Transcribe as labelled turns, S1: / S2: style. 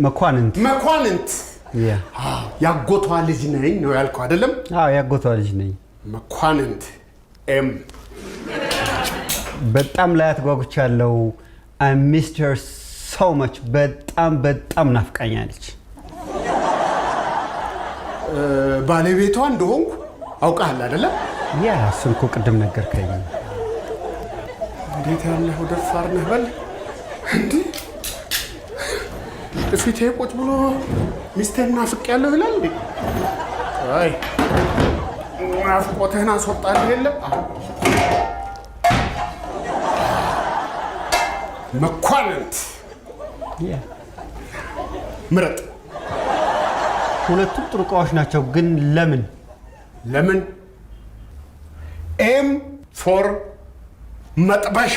S1: መኳንንት ያጎቷ ልጅ ነኝ ነው ያልከው አይደለም?
S2: አዎ ያጎቷ ልጅ ነኝ።
S1: መኳንንት ኤም
S2: በጣም ላይ አትጓጉቻለሁ። I missed her so much በጣም ናፍቃኛለች።
S1: ባለቤቷ እንደሆንኩ አውቃለሁ አይደለም?
S2: ያ እሱን እኮ ቅድም ነገርከኝ።
S1: እንዴት ያለህ ደፋር ነህ በል እንዴ! ፊቴ ቁጭ ብሎ ሚስቴን ናፍቄያለሁ ይላል እንዴ? አይ ናፍቆትህን አስወጣልህ የለም? መኳንንት ምረጥ።
S2: ሁለቱም ጥሩ ዕቃዎች ናቸው፣ ግን ለምን?
S1: ኤም ፎር መጥበሻ